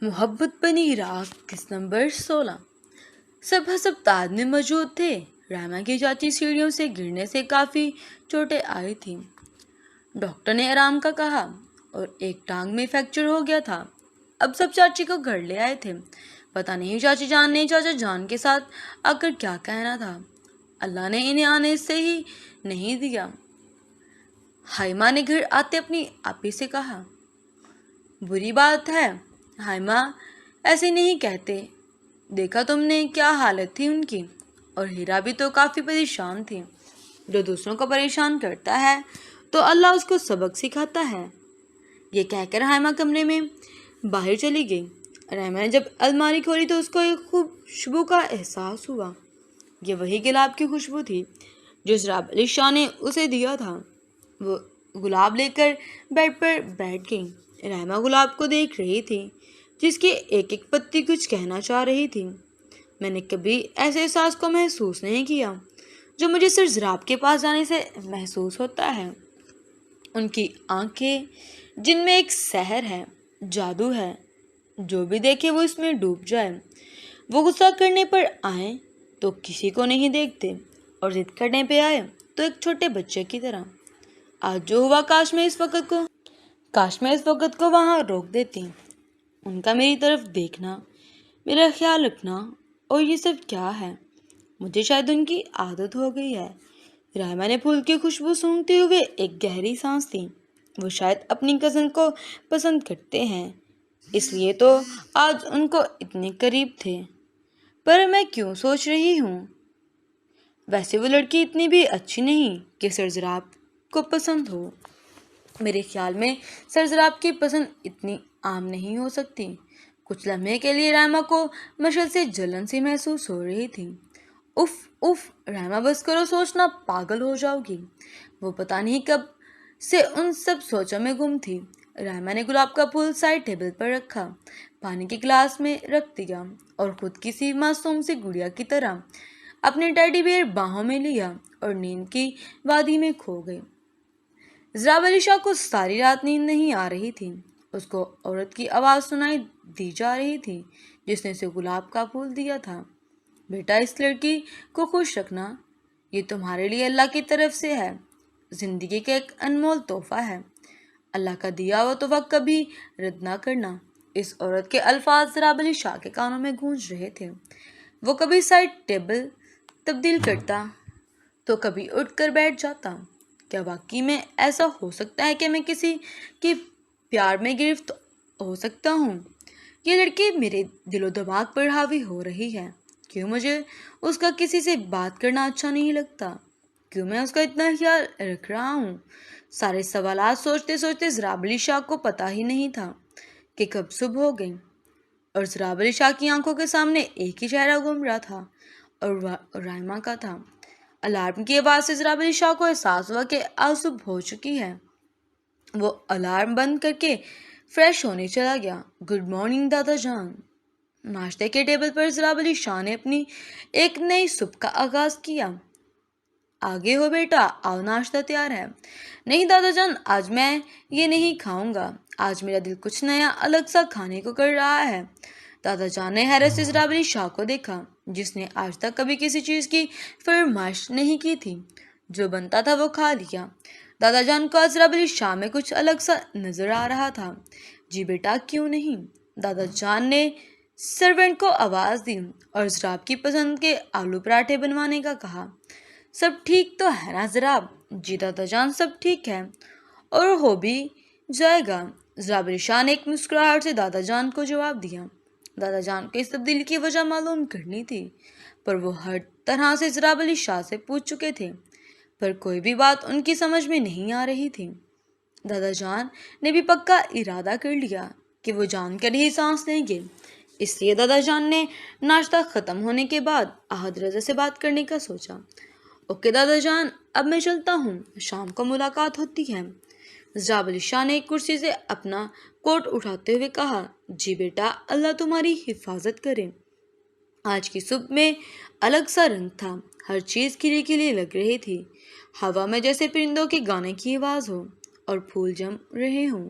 محبت بنی راہ قسط نمبر 16۔ سب ہسپتال میں موجود تھے۔ رائما کی چاچی سیڑھیوں سے گرنے سے کافی چوٹیں آئی تھیں۔ ڈاکٹر نے آرام کا کہا اور ایک ٹانگ میں فریکچر ہو گیا تھا۔ اب سب چاچی کو گھر لے آئے تھے۔ پتہ نہیں چاچی جان نے چاچا جان کے ساتھ آ کر کیا کہنا تھا۔ اللہ نے انہیں آنے سے ہی نہیں دیا۔ ہائمہ نے گھر آتے اپنی آپی سے کہا، بری بات ہے ہائمہ، ایسے نہیں کہتے۔ دیکھا تم نے کیا حالت تھی ان کی؟ اور ہیرا بھی تو کافی پریشان تھی۔ جو دوسروں کو پریشان کرتا ہے تو اللہ اس کو سبق سکھاتا ہے۔ یہ کہہ کر ہائمہ کمرے میں باہر چلی گئی۔ رحمہ نے جب الماری کھولی تو اس کو ایک خوشبو کا احساس ہوا۔ یہ وہی گلاب کی خوشبو تھی جو ضراب علی شاہ نے اسے دیا تھا۔ وہ گلاب لے کر بیڈ پر بیٹھ گئی۔ رحمہ گلاب کو دیکھ رہی تھی جس کی ایک ایک پتی کچھ کہنا چاہ رہی تھی۔ میں نے کبھی ایسے احساس کو محسوس نہیں کیا جو مجھے صرف ضراب کے پاس جانے سے محسوس ہوتا ہے۔ ان کی آنکھیں جن میں ایک سحر ہے، جادو ہے، جو بھی دیکھے وہ اس میں ڈوب جائے۔ وہ غصہ کرنے پر آئیں تو کسی کو نہیں دیکھتے اور ضد کرنے پہ آئے تو ایک چھوٹے بچے کی طرح۔ آج جو ہوا کاش میں اس وقت کو وہاں روک دیتی۔ ان کا میری طرف دیکھنا، میرا خیال رکھنا اور یہ سب کیا ہے؟ مجھے شاید ان کی عادت ہو گئی ہے۔ رائما نے پھول کی خوشبو سونگھتے ہوئے ایک گہری سانس لی۔ وہ شاید اپنی کزن کو پسند کرتے ہیں، اس لیے تو آج ان کو اتنے قریب تھے۔ پر میں کیوں سوچ رہی ہوں، ویسے وہ لڑکی اتنی بھی اچھی نہیں کہ سرزراب کو پسند ہو۔ میرے خیال میں سرزراب کی پسند اتنی عام نہیں ہو سکتی۔ کچھ لمحے کے لیے رائما کو مشعل سے جلن سی محسوس ہو رہی تھی۔ اف رائما بس کرو سوچنا، پاگل ہو جاؤ گی۔ وہ پتہ نہیں کب سے ان سب سوچوں میں گم تھی۔ رائما نے گلاب کا پھول سائڈ ٹیبل پر رکھا، پانی کے گلاس میں رکھ دیا اور خود کسی معصوم سی گڑیا کی طرح اپنے ٹیڈی بیئر باہوں میں لیا اور نیند کی وادی میں کھو گئی۔ ضراب علی شاہ کو ساری رات نیند نہیں آ رہی تھی۔ اس کو عورت کی آواز سنائی دی جا رہی تھی جس نے اسے گلاب کا پھول دیا تھا۔ بیٹا، اس لڑکی کو خوش رکھنا، یہ تمہارے لیے اللہ کی طرف سے ہے، زندگی کا ایک انمول تحفہ ہے۔ اللہ کا دیا ہوا تحفہ کبھی رد نہ کرنا۔ اس عورت کے الفاظ ضراب علی شاہ کے کانوں میں گونج رہے تھے۔ وہ کبھی سائڈ ٹیبل تبدیل کرتا تو کبھی اٹھ کر بیٹھ جاتا۔ کیا واقعی میں ایسا ہو سکتا ہے کہ میں کسی کے پیار میں گرفت ہو سکتا ہوں؟ یہ لڑکی میرے دل و دماغ پر حاوی ہو رہی ہے۔ کیوں مجھے اس کا کسی سے بات کرنا اچھا نہیں لگتا؟ کیوں میں اس کا اتنا خیال رکھ رہا ہوں؟ سارے سوالات سوچتے سوچتے ضراب علی شاہ کو پتہ ہی نہیں تھا کہ کب صبح ہو گئی، اور ضراب علی شاہ کی آنکھوں کے سامنے ایک ہی چہرہ گھوم رہا تھا اور رائما کا تھا۔ الارم کی آواز سے ضراب علی شاہ کو احساس ہوا کہ آج صبح ہو چکی ہے۔ وہ الارم بند کر کے فریش ہونے چلا گیا۔ گڈ مارننگ دادا جان۔ ناشتے کے ٹیبل پر ضراب علی شاہ نے اپنی ایک نئی صبح کا آغاز کیا۔ آگے ہو بیٹا، آؤ ناشتہ تیار ہے۔ نہیں دادا جان، آج میں یہ نہیں کھاؤں گا۔ آج میرا دل کچھ نیا الگ سا کھانے کو کر رہا ہے۔ دادا جان نے حیرت سے ضراب علی شاہ کو دیکھا جس نے آج تک کبھی کسی چیز کی فرمائش نہیں کی تھی۔ جو بنتا تھا وہ کھا لیا۔ دادا جان کو ضراب علی شاہ میں کچھ الگ سا نظر آ رہا تھا۔ جی بیٹا، کیوں نہیں؟ دادا جان نے سرونٹ کو آواز دی اور ضراب کی پسند کے آلو پراٹھے بنوانے کا کہا۔ سب ٹھیک تو ہے نا ضراب؟ جی دادا جان، سب ٹھیک ہے اور ہو بھی جائے گا۔ ضراب علی شاہ نے ایک مسکراہٹ سے دادا جان کو جواب دیا۔ دادا جان کو اس تبدیلی کی وجہ معلوم کرنی تھی، پر وہ ہر طرح سے ضراب علی شاہ سے پوچھ چکے تھے، پر کوئی بھی بات ان کی سمجھ میں نہیں آ رہی تھی۔ دادا جان نے بھی پکا ارادہ کر لیا کہ وہ جان کر ہی سانس لیں گے، اس لیے دادا جان نے ناشتہ ختم ہونے کے بعد احد رضا سے بات کرنے کا سوچا۔ اوکے دادا جان، اب میں چلتا ہوں، شام کو ملاقات ہوتی ہے۔ ضراب علی شاہ نے کرسی سے اپنا کوٹ اٹھاتے ہوئے کہا۔ جی بیٹا، اللہ تمہاری حفاظت کرے۔ آج کی صبح میں الگ سا رنگ تھا، ہر چیز کھلی کھلی لگ رہی تھی، ہوا میں جیسے پرندوں کے گانے کی آواز ہو اور پھول جم رہے ہوں۔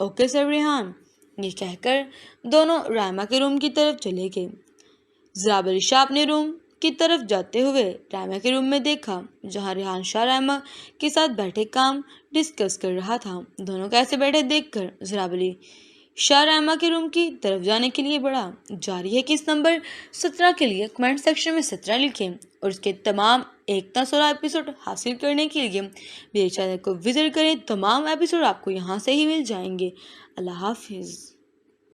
اوکے سر ریحان، یہ کہہ کر دونوں رائما کے روم کی طرف چلے گئے۔ ضراب علی شاہ اپنے روم کی طرف جاتے ہوئے رائما کے روم میں دیکھا، جہاں ریحان شاہ رائما کے ساتھ بیٹھے کام ڈسکس کر رہا تھا۔ دونوں کیسے بیٹھے دیکھ کر ضراب علی شاہ رائما کے روم کی طرف جانے کے لیے بڑھا۔ جاری ہے کہ اس نمبر 17 کے لیے کمنٹ سیکشن میں 17 لکھیں اور اس کے تمام 1 تا 16 ایپیسوڈ حاصل کرنے کے لیے میرے چینل کو وزٹ کریں۔ تمام ایپیسوڈ آپ کو یہاں سے ہی مل جائیں گے۔ اللہ حافظ۔